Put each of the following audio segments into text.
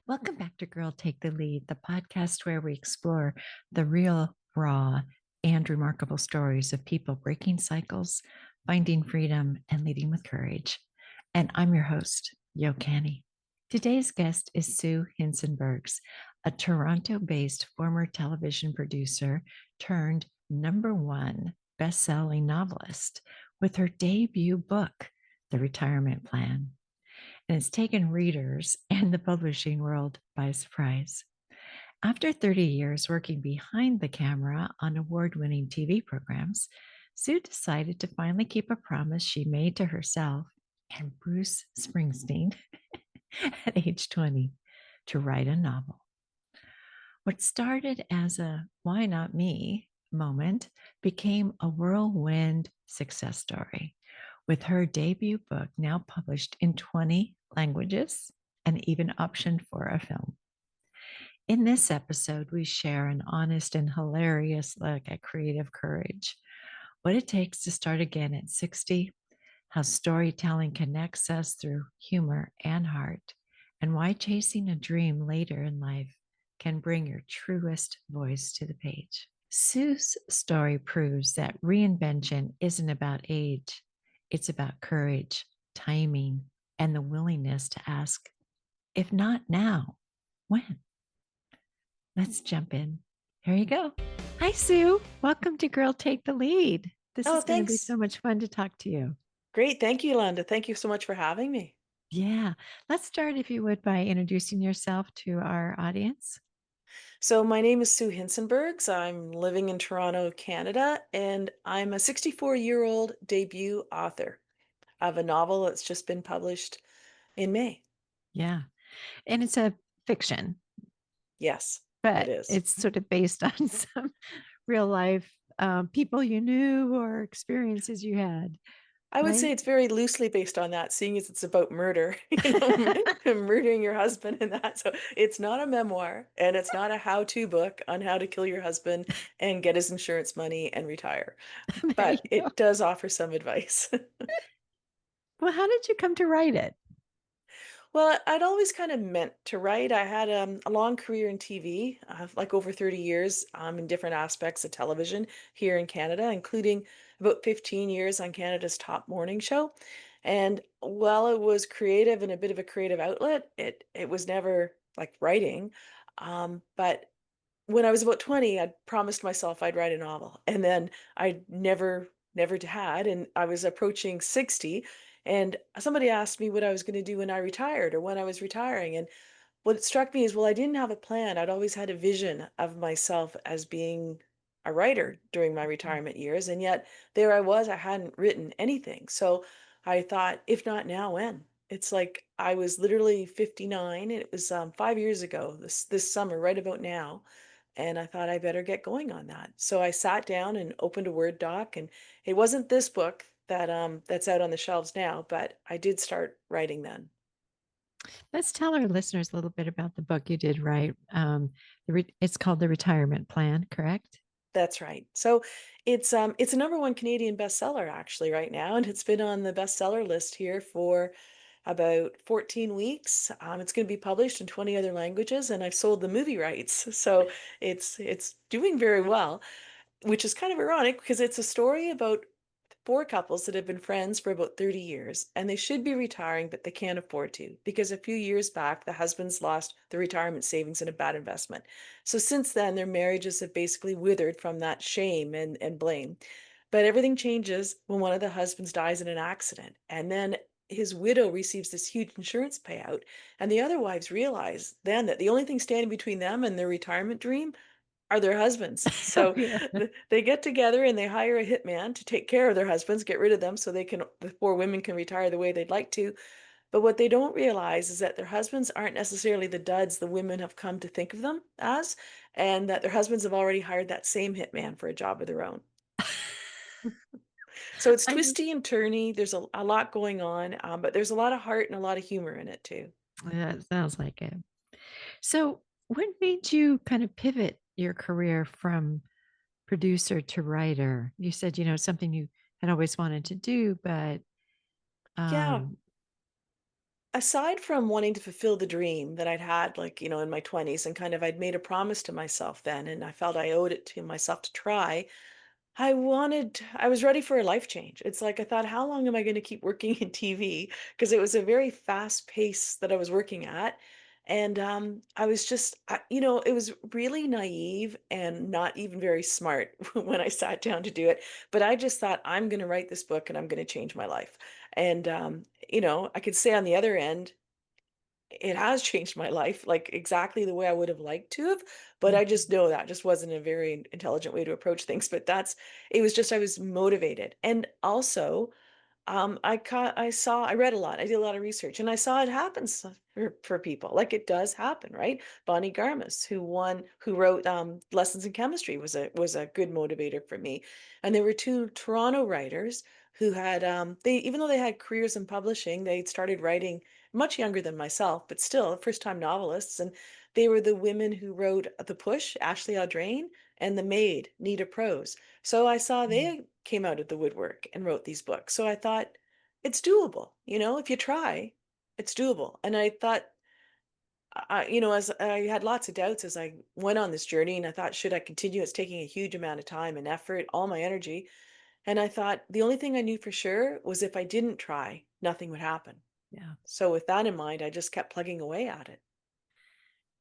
Welcome back to Girl Take the Lead, the podcast where we explore the real, raw, and remarkable stories of people breaking cycles, finding freedom, and leading with courage. And I'm your host, Yo Canny. Today's guest is Sue Hincenbergs, a Toronto based former television producer turned #1 best-selling novelist with her debut book, The Retirement Plan, and it's taken readers and the publishing world by surprise. After 30 years working behind the camera on award winning TV programs, Sue decided to finally keep a promise she made to herself and Bruce Springsteen at age 20 to write a novel. What started as a why not me moment became a whirlwind success story, with her debut book now published in 20 languages and even optioned for a film. In this episode, we share an honest and hilarious look at creative courage, what it takes to start again at 60, how storytelling connects us through humor and heart, and why chasing a dream later in life can bring your truest voice to the page. Sue's story proves that reinvention isn't about age, it's about courage, timing, and the willingness to ask, if not now, when? Let's jump in. Here you go. Hi, Sue. Welcome to Girl Take the Lead. This Oh, is going to be thanks. so much fun to talk to you. Great. Thank you, Yolanda. Thank you so much for having me. Yeah. Let's start, if you would, by introducing yourself to our audience. So, my name is Sue Hincenbergs. I'm living in Toronto, Canada, and I'm a 64-year-old debut author of a novel that's just been published in May. Yeah. And it's a fiction, Yes, it but is. it's sort of based on some real life people you knew or experiences you had, I would right? say it's very loosely based on that, seeing as it's about murder, murdering your husband and that. So, it's not a memoir and it's not a how-to book on how to kill your husband and get his insurance money and retire, There you but go. it does offer some advice. Well, how did you come to write it? Well, I'd always kind of meant to write. I had a long career in TV, like over 30 years in different aspects of television here in Canada, including about 15 years on Canada's top morning show. And while it was creative and a bit of a creative outlet, it was never like writing. But when I was about 20, I'd promised myself I'd write a novel. And then I never had. And I was approaching 60. And somebody asked me what I was going to do when I retired or when I was retiring. And what struck me is, well, I didn't have a plan. I'd always had a vision of myself as being a writer during my retirement years. And yet there I was, I hadn't written anything. So I thought, if not now, when? It's like I was literally 59 and it was 5 years ago, this summer, right about now. And I thought I better get going on that. So I sat down and opened a Word doc, and it wasn't this book that's out on the shelves now, but I did start writing then. Let's tell our listeners a little bit about the book you did write. It's called The Retirement Plan, correct? That's right. So it's a number one Canadian bestseller actually right now, and it's been on the bestseller list here for about 14 weeks. It's going to be published in 20 other languages, and I've sold the movie rights, so it's doing very well, which is kind of ironic because it's a story about four couples that have been friends for about 30 years and they should be retiring, but they can't afford to because a few years back, the husbands lost the retirement savings in a bad investment. So since then, their marriages have basically withered from that shame and blame. But everything changes when one of the husbands dies in an accident. And then his widow receives this huge insurance payout. And the other wives realize then that the only thing standing between them and their retirement dream are their husbands. Oh, So yeah. they get together and they hire a hitman to take care of their husbands, get rid of them so the poor women can retire the way they'd like to. But what they don't realize is that their husbands aren't necessarily the duds the women have come to think of them as, and that their husbands have already hired that same hitman for a job of their own. So it's I just, twisty and turny. There's a lot going on, but there's a lot of heart and a lot of humor in it too. yeah, it sounds like it. So, what made you kind of pivot your career from producer to writer? You said, something you had always wanted to do, but Yeah. um, Aside from wanting to fulfill the dream that I'd had, like, in my 20s, and kind of I'd made a promise to myself then, and I felt I owed it to myself to try. I was ready for a life change. It's like I thought, how long am I going to keep working in TV? Because it was a very fast pace that I was working at. And I was just, it was really naive and not even very smart when I sat down to do it. But I just thought, I'm going to write this book and I'm going to change my life. And, I could say on the other end, it has changed my life, like, exactly the way I would have liked to have, but I Mhm. just know that just wasn't a very intelligent way to approach things, but it was just I was motivated, and also, I read a lot, I did a lot of research, and I saw it happens for people, like, it does happen, right? Bonnie Garmus, who wrote, Lessons in Chemistry was a good motivator for me, and there were 2 Toronto writers who had, they even though they had careers in publishing, they'd started writing much younger than myself, but still first-time novelists, and they were the women who wrote The Push, Ashley Audrain, and The Maid, Nita Prose. So I saw Mm. they came out of the woodwork and wrote these books. So I thought, it's doable, if you try, it's doable. And I thought, as I had lots of doubts as I went on this journey, and I thought, should I continue? It's taking a huge amount of time and effort, all my energy. And I thought the only thing I knew for sure was if I didn't try, nothing would happen. Yeah. So with that in mind, I just kept plugging away at it.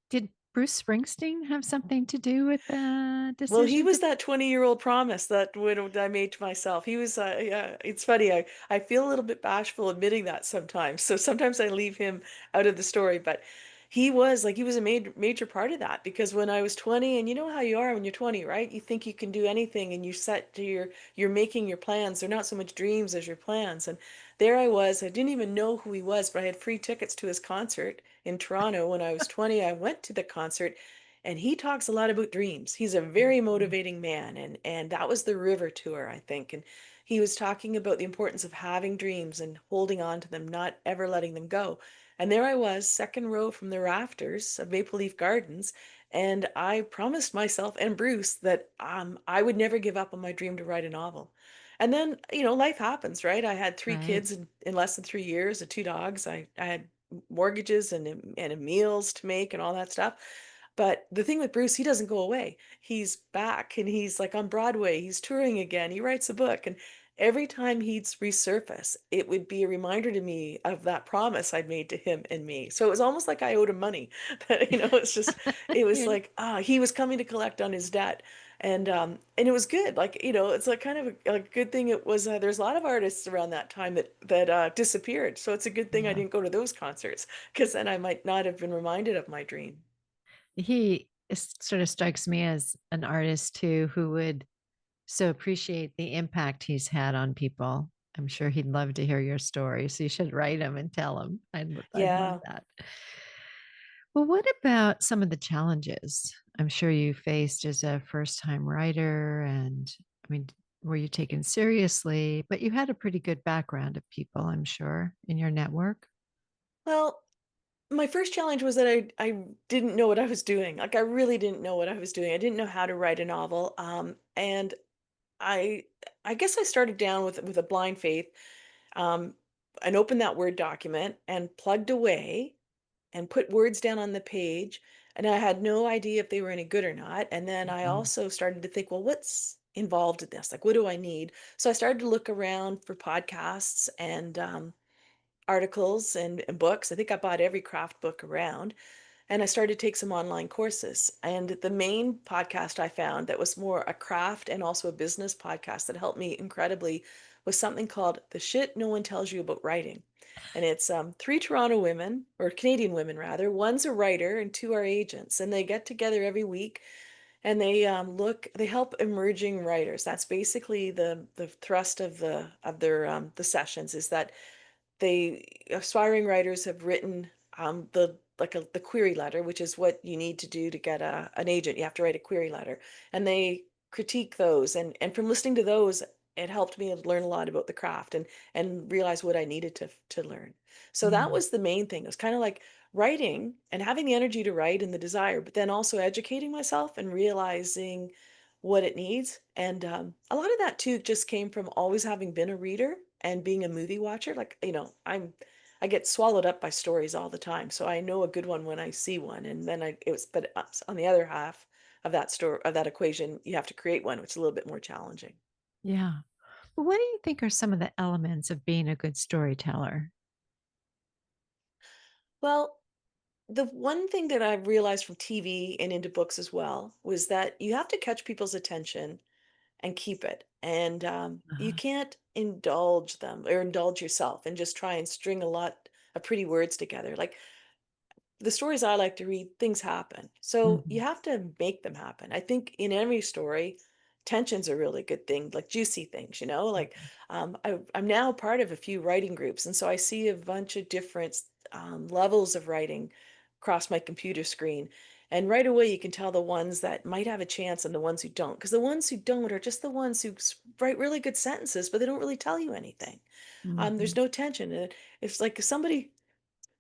Did Bruce Springsteen have something to do with the Well, he decision was to? that 20-year-old promise that I made to myself. He was, yeah, it's funny. I feel a little bit bashful admitting that sometimes. So sometimes I leave him out of the story, but he was a major part of that because when I was 20, and you know how you are when you're 20, right? You think you can do anything and you're making your plans. They're not so much dreams as your plans. And there I was. I didn't even know who he was, but I had free tickets to his concert in Toronto when I was 20. I went to the concert and he talks a lot about dreams. He's a very Mhm. motivating man, and that was the river tour, I think. And he was talking about the importance of having dreams and holding on to them, not ever letting them go. And there I was, second row from the rafters of Maple Leaf Gardens, and I promised myself and Bruce that I would never give up on my dream to write a novel. And then, life happens, right? I had three Right. kids in less than 3 years, and two dogs. I had mortgages and meals to make and all that stuff. But the thing with Bruce, he doesn't go away. He's back and he's like on Broadway. He's touring again. He writes a book. And every time he'd resurface, it would be a reminder to me of that promise I'd made to him and me. So it was almost like I owed him money. It was Yeah. like, he was coming to collect on his debt. And it was good. Like, it's like kind of a good thing. It was, there's a lot of artists around that time that disappeared. So it's a good thing I Yeah. didn't go to those concerts because then I might not have been reminded of my dream. Sort of strikes me as an artist too who would so appreciate the impact he's had on people. I'm sure he'd love to hear your story. So you should write him and tell him. I'd love Yeah. that. Well, what about some of the challenges I'm sure you faced as a first time writer? And I mean, were you taken seriously? But you had a pretty good background of people, I'm sure, in your network. Well, my first challenge was that I didn't know what I was doing. Like I really didn't know what I was doing. I didn't know how to write a novel. And I I guess I started down with a blind faith. Um, and opened that Word document and plugged away and put words down on the page. And I had no idea if they were any good or not. And then I Mhm. also started to think, well, what's involved in this? Like, what do I need? So I started to look around for podcasts and articles and books. I think I bought every craft book around, and I started to take some online courses. And the main podcast I found that was more a craft and also a business podcast that helped me incredibly was something called The Shit No One Tells You About Writing. And it's three Toronto women, or Canadian women rather. One's a writer and two are agents. And they get together every week and they help emerging writers. That's basically the thrust of the sessions is that they aspiring writers have written the query letter, which is what you need to do to get an agent. You have to write a query letter, and they critique those. And from listening to those, it helped me learn a lot about the craft and realize what I needed to learn. So that Mm. was the main thing. It was kind of like writing and having the energy to write and the desire, but then also educating myself and realizing what it needs. And a lot of that too just came from always having been a reader and being a movie watcher. Like, I get swallowed up by stories all the time. So I know a good one when I see one. And then it was, but on the other half of that story, of that equation, you have to create one, which is a little bit more challenging. Yeah. Well, what do you think are some of the elements of being a good storyteller? Well, the one thing that I've realized from TV and into books as well was that you have to catch people's attention and keep it. And you Uh-huh. can't indulge them or indulge yourself and just try and string a lot of pretty words together. Like the stories I like to read, things happen. So you Mhm. have to make them happen. I think in every story, tension's a really good thing, like juicy things, you know? Like I'm now part of a few writing groups. And so I see a bunch of different levels of writing across my computer screen. And right away, you can tell the ones that might have a chance and the ones who don't. Because the ones who don't are just the ones who write really good sentences, but they don't really tell you anything. There's Mhm. no tension. And it's like if somebody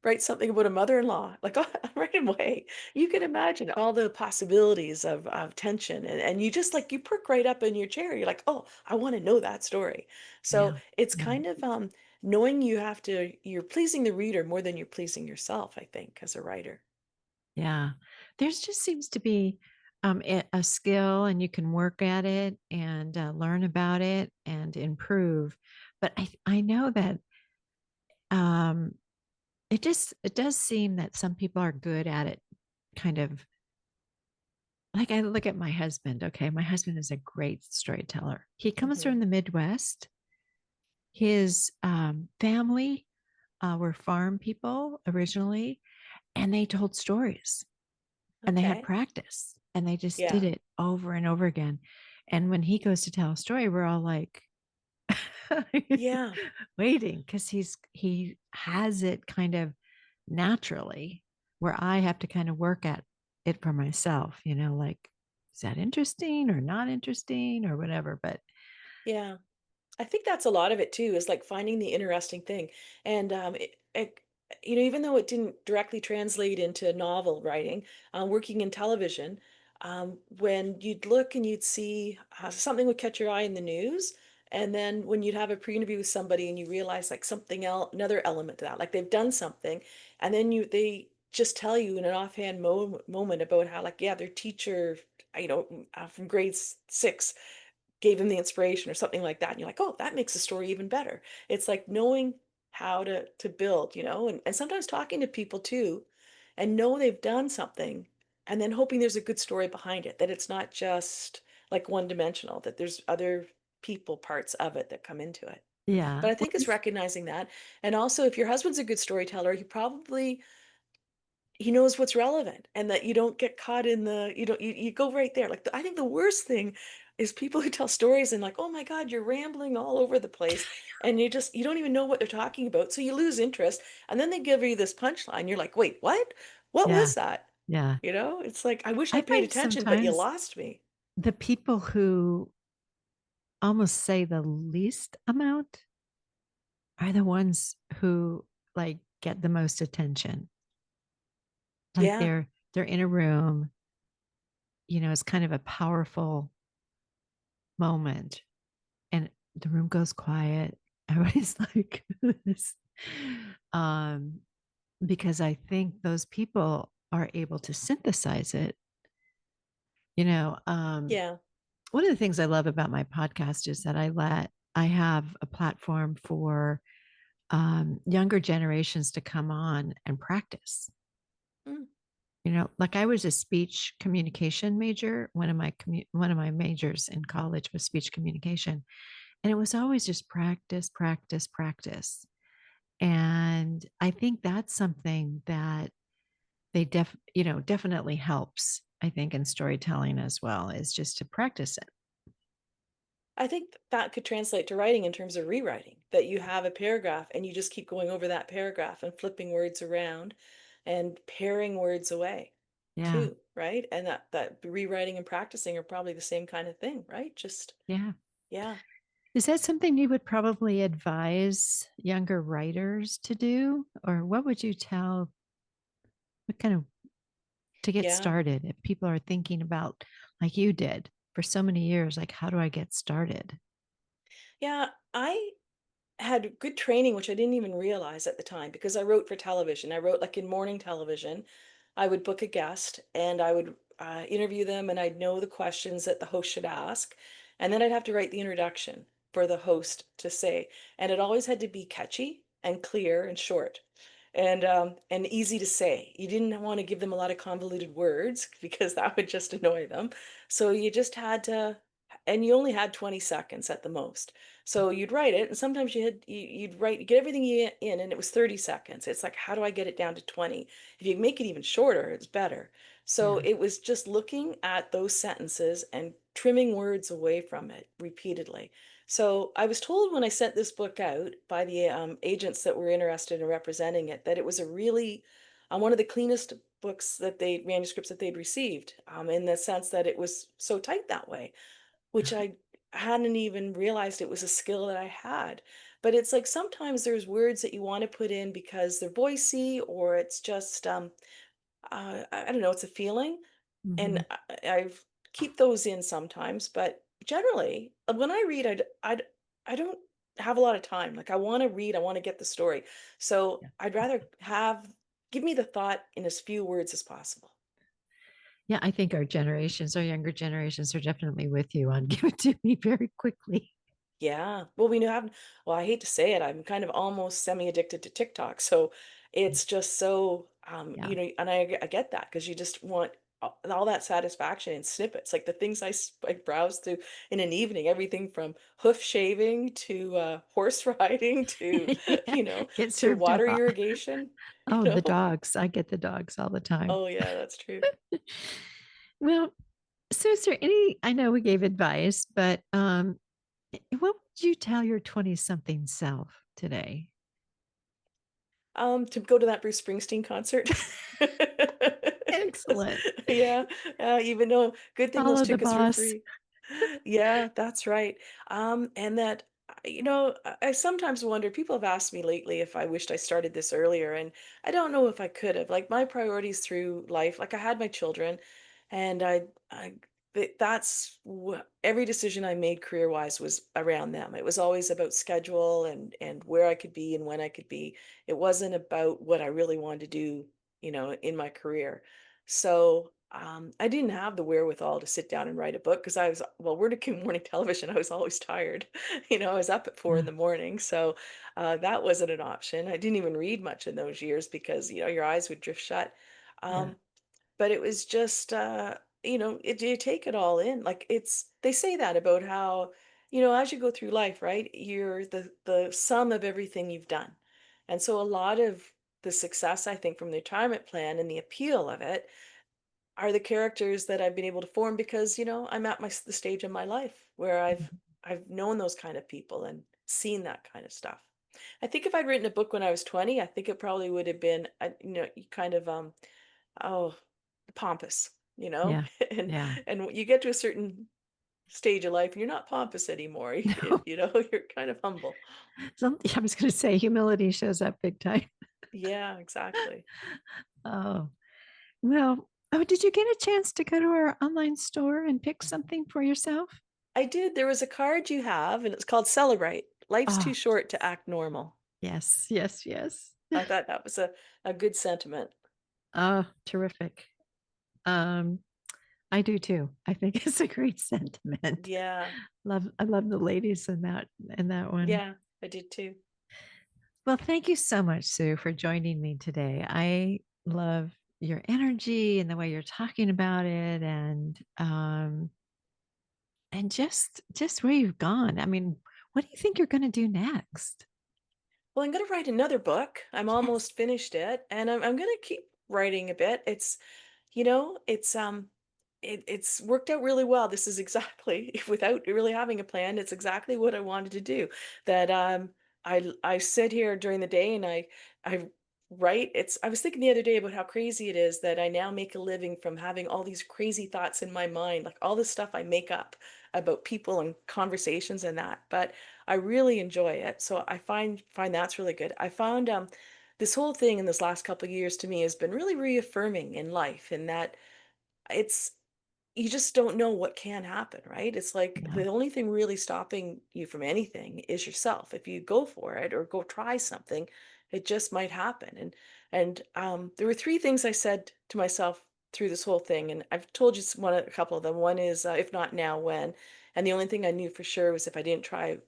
write something about a mother-in-law, like, right away. You can imagine all the possibilities of tension, and you just, like, you perk right up in your chair. You're like, "Oh, I wanna know that story." So, Yeah. it's Yeah. kind of, knowing you're pleasing the reader more than you're pleasing yourself, I think, as a writer. Yeah. There's just seems to be a skill and you can work at it and learn about it and improve. But I know that um, it does seem that some people are good at it kind of like I look at my husband. Okay. My husband is a great storyteller. He comes Mhm. from the Midwest. His family were farm people originally, and they told stories and they had Okay. practice and they just did Yeah. it over and over again. And when he goes to tell a story, we're all like Yeah. waiting because he has it kind of naturally where I have to kind of work at it for myself, like, is that interesting or not interesting or whatever? But Yeah. I think that's a lot of it too, is like finding the interesting thing. And even though it didn't directly translate into novel writing, working in television, when you'd look and you'd see something would catch your eye in the news, and then when you'd have a pre-interview with somebody and you realize like something else, another element to that, like they've done something, and then they just tell you in an offhand moment about how like yeah their teacher from grade 6 gave him the inspiration or something like that, and you're like, "Oh, that makes the story even better." It's like knowing how to build, and sometimes talking to people too, and know they've done something, and then hoping there's a good story behind it, that it's not just, like, one-dimensional, that there's other people parts of it that come into it. yeah, But I well, think it's recognizing that, and also if your husband's a good storyteller, he knows what's relevant and that you don't get caught in the you go right there. Like, I think the worst thing is people who tell stories and like, "Oh my god, you're rambling all over the place," and you don't even know what they're talking about, so you lose interest, and then they give you this punchline, you're like, "Wait, what? What yeah, was that?" yeah. It's like, "I wish I I'd paid find attention, but you sometimes lost me." the people who almost say the least amount are the ones who like get the most attention. Like Yeah, they're in a room, it's kind of a powerful moment and the room goes quiet. Everybody's like this. Um, because I think those people are able to synthesize it. You know, um, yeah, One of the things I love about my podcast is that I have a platform for younger generations to come on and practice. mm, Like I was a speech communication major. One of my majors in college was speech communication, and it was always just practice, practice, practice. And I think that's something that definitely helps. I think in storytelling as well is just to practice it. I think that could translate to writing in terms of rewriting, that you have a paragraph and you just keep going over that paragraph and flipping words around and paring words away Yeah, too, right? And that rewriting and practicing are probably the same kind of thing, right? Just yeah. yeah. Is that something you would probably advise younger writers to do, or what would you tell? What kind of to get Yeah. started if people are thinking about like you did for so many years, like how do I get started? Yeah, had good training, which I didn't even realize at the time because I wrote for television. I wrote like in morning television. I would book a guest and I would interview them, and I'd know the questions that the host should ask. And then I'd have to write the introduction for the host to say. And it always had to be catchy and clear and short and easy to say. You didn't want to give them a lot of convoluted words because that would just annoy them. So you just had to, and you only had 20 seconds at the most. So you'd write it, and sometimes you'd write, get everything in, and it was 30 seconds. It's like, how do I get it down to 20? If you make it even shorter, it's better. So Yeah. it was just looking at those sentences and trimming words away from it repeatedly. So I was told when I sent this book out by the agents that were interested in representing it that it was a really one of the cleanest books that they manuscripts that they'd received, in the sense that it was so tight that way, which I hadn't even realized it was a skill that I had. But it's like sometimes there's words that you want to put in because they're voicey, or it's just I don't know, it's a feeling, Mhm. and I keep those in sometimes. But generally, when I read, I don't have a lot of time. Like I want to read, I want to get the story, so Yeah. I'd rather have give me the thought in as few words as possible. Yeah, I think our younger generations are definitely with you on give it to me very quickly. Yeah. Well, we have, well, I hate to say it, I'm kind of almost semi-addicted to TikTok. So it's just so, Yeah. and I get that because you just want all that satisfaction in snippets, like the things I browse through in an evening, everything from hoof shaving to horse riding to, Yeah. you know, Get to served up. water irrigation, you Oh, the know? dogs. I get the dogs all the time. Oh, yeah, that's true. Well, so is there any, I know we gave advice, but what would you tell your 20 something self today? To go to that Bruce Springsteen concert. Excellent. Yeah, even though good thing those Follow the tickets were boss. free. Yeah, that's right. And that, I sometimes wonder, people have asked me lately if I wished I started this earlier, and I don't know if I could have. Like my priorities through life, like I had my children, and that's what every decision I made career-wise was around them. It was always about schedule and where I could be and when I could be. It wasn't about what I really wanted to do, in my career. So I didn't have the wherewithal to sit down and write a book because I was, well, working morning television. I was always tired. I was up at 4 in Yeah. the morning. So that wasn't an option. I didn't even read much in those years because, your eyes would drift shut. Yeah. Um, but it was just, you take it all in. Like they say that about how, as you go through life, right, you're the sum of everything you've done. And so a lot of the success, I think, from the retirement plan and the appeal of it are the characters that I've been able to form because, I'm at the stage in my life where I've known those kind of people and seen that kind of stuff. I think if I'd written a book when I was 20, I think it probably would have been, kind of oh, pompous, Yeah. and Yeah. you get to a certain stage of life and you're not pompous anymore. No. You're kind of humble. I was going to say humility shows up big time. Yeah, exactly. Oh, well, oh, did you get a chance to go to our online store and pick something for yourself? I did. There was a card you have, and it's called Celebrate. Life's too Oh, short to act normal. yes, yes, yes. I thought that was a good sentiment. Oh, terrific. Um, I do too. I think it's a great sentiment. Yeah, I love the ladies in that one. yeah, I did too. Well, thank you so much, Sue, for joining me today. I love your energy and the way you're talking about it and just where you've gone. I mean, what do you think you're going to do next? Well, I'm gonna write another book. I'm Yes. almost finished it, and I'm gonna keep writing a bit. It's worked out really well. This is exactly without really having a plan, it's exactly what I wanted to do. That I sit here during the day and I write. I was thinking the other day about how crazy it is that I now make a living from having all these crazy thoughts in my mind, like all this stuff I make up about people and conversations and that. But I really enjoy it. So I find that's really good. I found this whole thing in this last couple of years to me has been really reaffirming in life, in that it's you just don't know what can happen, right? It's like Yeah. the only thing really stopping you from anything is yourself. If you go for it or go try something, it just might happen. And there were three things I said to myself through this whole thing, and I've told you a couple of them. One is if not now, when? And the only thing I knew for sure was if I didn't try,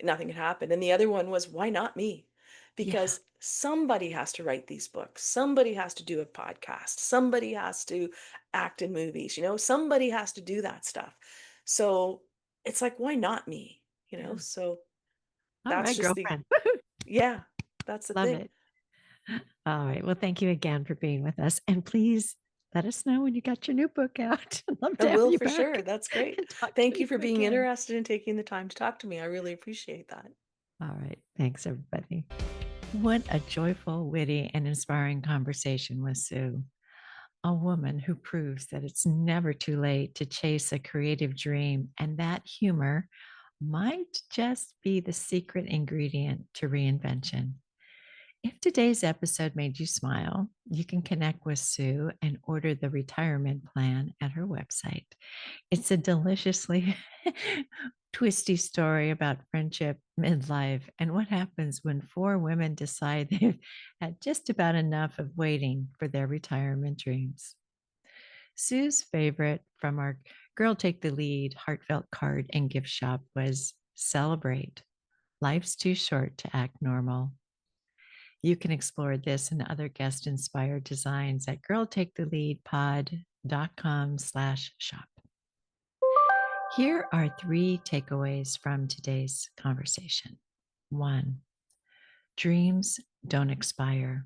nothing had happened. And the other one was why not me? Yeah. Because somebody has to write these books, somebody has to do a podcast, somebody has to act in movies, somebody has to do that stuff. So it's like, why not me? Yeah. So All that's right, just the, girlfriend. yeah, that's the Love thing. it. All right. Well, thank you again for being with us. And please let us know when you got your new book out. I'd love I to have will you for sure. back That's great. and talk to Thank you you for being again. interested in taking the time to talk to me. I really appreciate that. All right. Thanks, everybody. What a joyful, witty, and inspiring conversation with Sue, a woman who proves that it's never too late to chase a creative dream, and that humor might just be the secret ingredient to reinvention. If today's episode made you smile, you can connect with Sue and order the retirement plan at her website. It's a deliciously twisty story about friendship, midlife, and what happens when four women decide they've had just about enough of waiting for their retirement dreams. Sue's favorite from our Girl Take the Lead heartfelt card and gift shop was Celebrate. Life's too short to act normal. You can explore this and other guest inspired designs at girltaketheleadpod.com/shop. Here are three takeaways from today's conversation. One, dreams don't expire,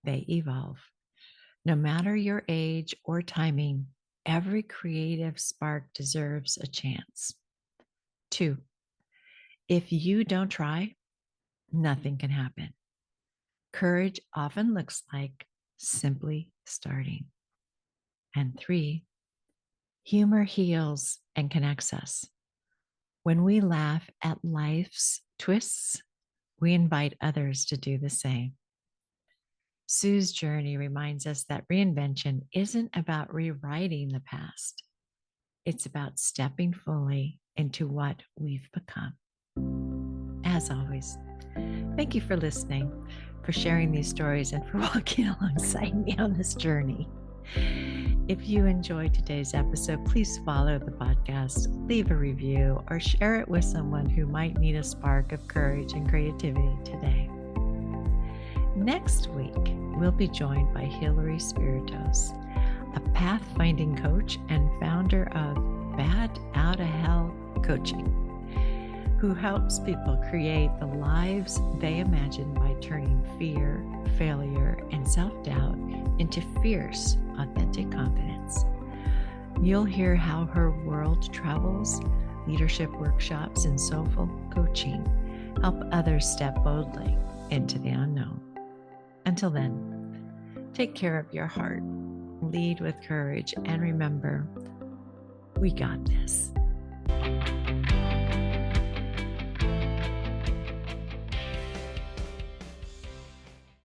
they evolve. No matter your age or timing, every creative spark deserves a chance. Two, if you don't try, nothing can happen. Courage often looks like simply starting. And three, humor heals and connects us. When we laugh at life's twists, we invite others to do the same. Sue's journey reminds us that reinvention isn't about rewriting the past, it's about stepping fully into what we've become. As always, thank you for listening, for sharing these stories, and for walking alongside me on this journey. If you enjoyed today's episode, please follow the podcast, leave a review, or share it with someone who might need a spark of courage and creativity today. Next week, we'll be joined by Hilary Spiritos, a pathfinding coach and founder of Bat Out of Hell Coaching, who helps people create the lives they imagine by turning fear, failure, and self-doubt into fierce, authentic confidence. You'll hear how her world travels, leadership workshops, and soulful coaching help others step boldly into the unknown. Until then, take care of your heart, lead with courage, and remember, we got this.